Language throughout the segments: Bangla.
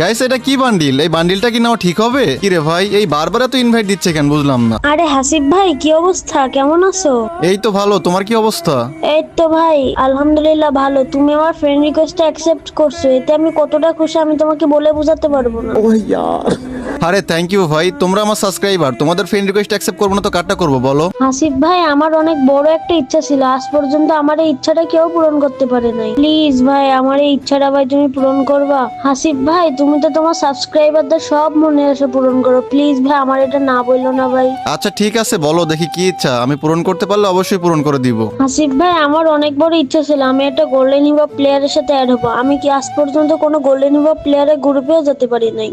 গাইস এটা কি বান্ডিল? এই বান্ডিলটা কি নাও ঠিক হবে? কি রে ভাই, এই বারবার তো ইনভাইট দিচ্ছে কেন বুঝলাম না। আরে হাসিব ভাই, কি অবস্থা? কেমন আছো? এই তো ভালো, তোমার কি অবস্থা? এই তো ভাই, আলহামদুলিল্লাহ ভালো। তুমি আমার ফ্রেন্ড রিকোয়েস্টটা অ্যাকসেপ্ট করছো, এতে আমি কতটা খুশি আমি তোমাকে বলে বোঝাতে পারবো না। আরে থ্যাংক ইউ ভাই, তোমরা আমার সাবস্ক্রাইবার, তোমাদের ফ্রেন্ড রিকোয়েস্ট অ্যাকসেপ্ট করবো না তো কাটটা করবো বলো? হাসিব ভাই, আমার অনেক বড় একটা ইচ্ছা ছিল, আজ পর্যন্ত আমার এই ইচ্ছাটা কেউ পূরণ করতে পারে নাই। প্লিজ ভাই, আমার এই ইচ্ছাটা ভাই তুমি পূরণ করবা। হাসিব ভাই, তুমি তো তোমার সাবস্ক্রাইবারদের সব মনে এসে পূরণ করো, প্লিজ ভাই, আমার এটা না বললো না ভাই। আচ্ছা ঠিক আছে, বলো দেখি কি ইচ্ছা, আমি পূরণ করতে পারলে অবশ্যই পূরণ করে দিব। হাসিব ভাই, আমার অনেক বড় ইচ্ছা ছিল আমি একটা গোল্ডেন হিপ প্লেয়ারের সাথে অ্যাড হবো। আমি কি আজ পর্যন্ত কোনো গোল্ডেন হিপ প্লেয়ারের গ্রুপেও যেতে পারি নাই।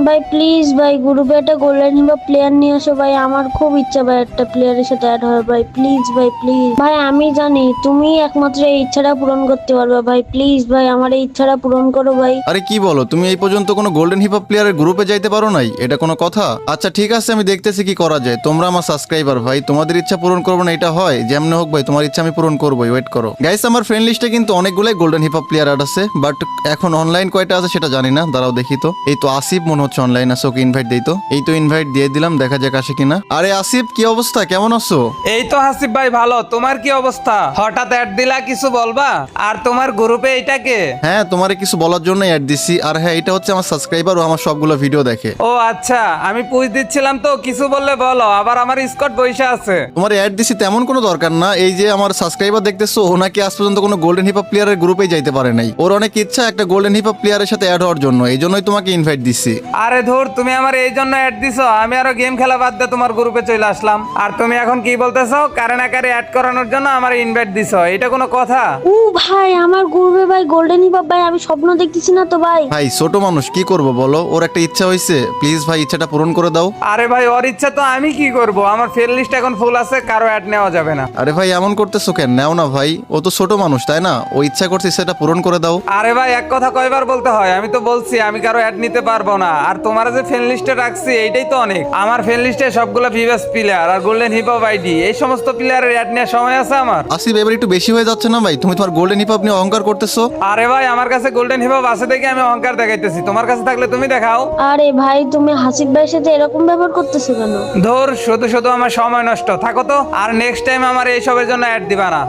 ভাই প্লিজ ভাই, গ্রুপে একটা গোল্ডেন হিপ প্লেয়ার নিয়ে আসো ভাই, আমার খুব ইচ্ছা ভাই একটা প্লেয়ারের সাথে অ্যাড হয় ভাই, প্লিজ ভাই প্লিজ ভাই। আমি জানি তুমি একমাত্র এই ইচ্ছাটা পূরণ করতে পারবে ভাই, প্লিজ ভাই আমার এই ইচ্ছাটা পূরণ করো ভাই। আরে কি বলো, তুমি এই পর্যন্ত কোনো গোল্ডেন হিপ হপ প্লেয়ারের গ্রুপে যাইতে পারো নাই? এটা কোনো কথা? আচ্ছা ঠিক আছে, আমি দেখতেছি কি করা যায়। তোমরা আমার সাবস্ক্রাইবার ভাই, তোমাদের ইচ্ছা পূরণ করবো না এটা হয়? যেমন হোক ভাই, তোমার ইচ্ছা আমি পূরণ করবোই, ওয়েট করো। গাইস আমার ফ্রেন্ড লিস্টে কিন্তু অনেকগুলাই গোল্ডেন হিপ হপ প্লেয়ার আছে, বাট এখন অনলাইন কয়টা আছে সেটা জানি না, দাঁড়াও দেখি তো। এই তো আসিফ মনে হচ্ছে অনলাইন আছে, ওকে ইনভাইট দেই তো। এই তো ইনভাইট দিয়ে দিলাম, দেখা যাক আসে কিনা। আরে আসিফ কি অবস্থা, কেমন আছো? এই তো হাসিব ভাই ভালো, তোমার কি অবস্থা? হঠাৎ অ্যাড দিলা, কিছু বলবা? আর তোমার গ্রুপে এইটা কে? হ্যাঁ, তোমারে কিছু বলার জন্য অ্যাড দিছি। আর হ্যাঁ, এটা হচ্ছে আমার সাবস্ক্রাইবার, ও আমার সবগুলো ভিডিও দেখে। ও আচ্ছা, আমি পুজ দিচ্ছিলাম তো, কিছু বললে বলো। আবার আমার স্কট বইসা আছে। তোমার অ্যাড দিছি তেমন কোনো দরকার না। এই যে আমার সাবস্ক্রাইবার দেখতেছো, ও নাকি আজ পর্যন্ত কোনো গোল্ডেন হিপ হপ প্লেয়ারের গ্রুপে যাইতে পারে নাই। ওর অনেক ইচ্ছা একটা গোল্ডেন হিপ হপ প্লেয়ারের সাথে অ্যাড হওয়ার জন্য, এই জন্যই তোমাকে ইনভাইট দিছি। আরে ধুর, তুমি আমার এই জন্য অ্যাড দিছো? আমি আরো গেম খেলা বাদ দিয়ে তোমার গ্রুপে চলে আসলাম, আর তুমি এখন কি বলতেছো? কারে না কারে অ্যাড করানোর জন্য আমার ইনভাইট দিছো, এটা কোনো কথা? ও ভাই, আমার গ্রুপে ভাই গোল্ডেন হিপ ভাই, আমি স্বপ্ন দেখতেছি না তো ভাই। ভাই ছোট মানুষ কি করব বলো, ওর একটা ইচ্ছা হয়েছে, প্লিজ ভাই ইচ্ছাটা পূরণ করে দাও। আরে ভাই, ওর ইচ্ছা তো আমি কি করব? আমার ফ্রেন্ড লিস্ট এখন ফুল আছে, কারো অ্যাড নেওয়া যাবে না। আরে ভাই এমন করতেছো কেন? নাও না ভাই, ও তো ছোট মানুষ তাই না? ও ইচ্ছা করছে, সেটা পূরণ করে দাও। আরে ভাই, এক কথা কয়বার বলতে হয়? আমি তো বলছি আমি কারো অ্যাড নিতে পারবো না। আর তোমার যে ফ্রেন্ড লিস্টে রাখছি এইটাই তো অনেক। আমার ফ্রেন্ড লিস্টে সবগুলো ভিভাস প্লেয়ার আর গোল্ডেন হিপ হপ আইডি, এই সমস্ত প্লেয়ারের অ্যাড নেওয়ার সময় আছে আমার? আসিফ এবার একটু বেশি হয়ে যাচ্ছে না ভাই? তুমি তোমার গোল্ডেন হিপ হপ নিয়ে অহংকার করতেছো। আরে ভাই, আমার কাছে গোল্ডেন হিপ হপ আছে দেখে আমি অহংকার দেখাইতেছি, তোমার কাছে থাকলে তুমি দেখাও। আরে ভাই, তুমি হাসিব ভাইয়ের সাথে এরকম ব্যবহার করতেছো কেন? ধর, শুধু শুধু আমার সময় নষ্ট, থাকো তো। আর নেক্সট টাইম আমার এইসবের জন্য অ্যাড দিবা না।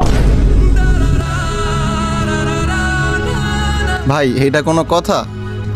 ভাই এটা কোনো কথা?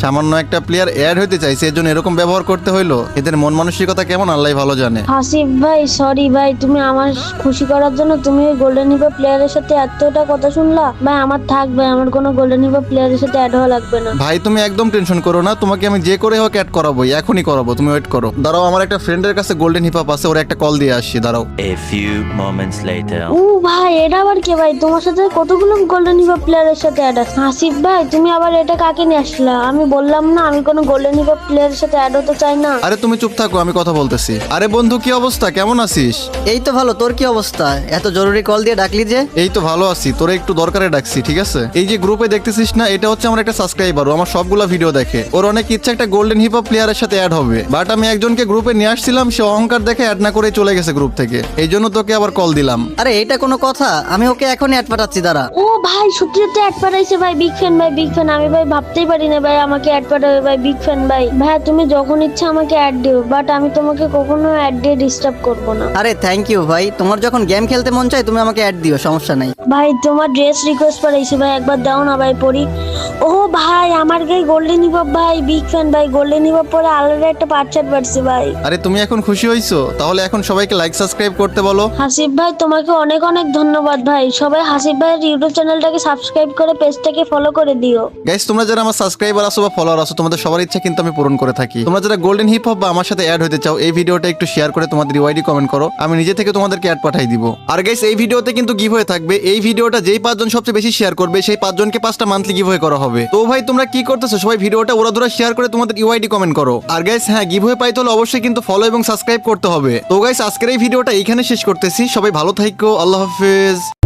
সামান্য একটা প্লেয়ার অ্যাড হইতে চাইছে, এর জন্য এরকম ব্যবহার করতে হইলো? এদের মন মানসিকতা কেমন আল্লাহ ভালো জানে। হাসিব ভাই সরি ভাই, তুমি আমার খুশি করার জন্য তুমি ওই গোল্ডেন হিপ প্লেয়ারের সাথে এতটা কথা শুনলা ভাই। আমার থাক ভাই, আমার কোনো গোল্ডেন হিপ প্লেয়ারের সাথে অ্যাড হওয়া লাগবে না। ভাই তুমি একদম টেনশন করো না, তোমাকে আমি যে করে হোক অ্যাড করাবোই, এখনই করাবো, তুমি ওয়েট করো। দাঁড়াও, আমার একটা ফ্রেন্ডের কাছে গোল্ডেন হিপ হপ আছে, ওর একটা কল দিয়ে আসছি, দাঁড়াও। A few moments later. ও ভাই, এটা আবার কে ভাই? তোমার সাথে কতগুলো গোল্ডেন হিপ প্লেয়ারের সাথে অ্যাড আছে। হাসিব ভাই, তুমি আবার এটা কাকে নিয়ে আসলা? আমি বললাম না আমি কোনো গোল্ডেন হিপ প্লেয়ারের সাথে অ্যাড হতে চাই না। আরে তুমি চুপ থাকো, আমি কথা বলতেছি। আরে বন্ধু কি অবস্থা, কেমন আছিস? এই তো ভালো, তোর কি অবস্থা? এত জরুরি কল দিয়ে ডাকলি যে? এই তো ভালো আছি, তোরে একটু দরকারে ডাকছি, ঠিক আছে? এই যে গ্রুপে দেখতেছিস না, এটা হচ্ছে আমার একটা সাবস্ক্রাইবার, ও আমার সবগুলা ভিডিও দেখে। ওর অনেক ইচ্ছা একটা গোল্ডেন হিপ হপ প্লেয়ারের সাথে অ্যাড হবে, বাট আমি একজনকে গ্রুপে নিয়ে আসছিলাম, সে অহংকার দেখে অ্যাড না করে চলে গেছে গ্রুপ থেকে, এই জন্য তোকে আবার কল দিলাম। আরে এটা কোনো কথা? আমি ওকে এখনই অ্যাড পাঠাচ্ছি, দাঁড়া। ও ভাই, সত্যি সত্যি অ্যাড পাঠাইছে ভাই, বিগ ফ্যান ভাই, বিগ ফ্যান। আমি ভাই ভাবতেই পারি না ভাই আমাকে অ্যাড পাঠাবে ভাই, বিগ ফ্যান ভাই। ভাই তুমি যখন ইচ্ছা আমাকে অ্যাড দিও, বাট আমি তোমাকে কখনো অ্যাড দিয়ে ডিস্টার্ব করবো না। আরে থ্যাংক ইউ ভাই, তোমার যখন গেম খেলতে মন চায় তুমি আমাকে অ্যাড দিও, সমস্যা নাই। ভাই তোমার ড্রেস রিকোয়েস্ট পাঠাইছি ভাই, একবার দাও না ভাই পরি। ও ভাই, আমার গায়ে গোল্ডেন হিপ ভাই, বিগ ফ্যান ভাই। গোল্ডেন হিপ পরে আলাদা একটা পার্টচার্ট পাচ্ছি ভাই। আরে তুমি এখন খুশি হইছো? তাহলে এখন সবাইকে লাইক সাবস্ক্রাইব করতে বলো। হাসিব ভাই তোমাকে অনেক অনেক ধন্যবাদ ভাই। সবাই হাসিব ভাইয়ের ইউটিউব চ্যানেলটাকে সাবস্ক্রাইব করে পেজটাকে ফলো করে দিও। গাইস তোমরা যারা আমার সাবস্ক্রাইবার আছো বা ফলোয়ার আছো, তোমাদের সবার ইচ্ছা কিন্তু আমি পূরণ করে থাকি। তোমরা যারা গোল্ডেন হিপ হপ বা আমার সাথে অ্যাড হতে চাও, এই ভিডিওটা একটু শেয়ার করে তোমাদের ইউআইডি কমেন্ট করো, আমি নিজে থেকে তোমাদেরকে অ্যাড পাঠিয়ে দিব। আর গাইস এই ভিডিওতে কিন্তু গিভওয়ে থাকবে। এই ভিডিওটা যেই 5 জন সবচেয়ে বেশি শেয়ার করবে, সেই 5 জনকে 5টা মান্থলি গিভওয়ে করা হবে। তো ভাই তোমরা কি করতেছো? সবাই ভিডিওটা ওরাদুরা শেয়ার করে তোমাদের ইউআইডি কমেন্ট করো। আর গাইস হ্যাঁ, গিভওয়ে পাইতে হলে অবশ্যই কিন্তু ফলো এবং সাবস্ক্রাইব করতে হবে। তো গাইস আজকের এই ভিডিওটা এইখানে শেষ করতেছি। সবাই ভালো থাকো, আল্লাহ হাফেজ।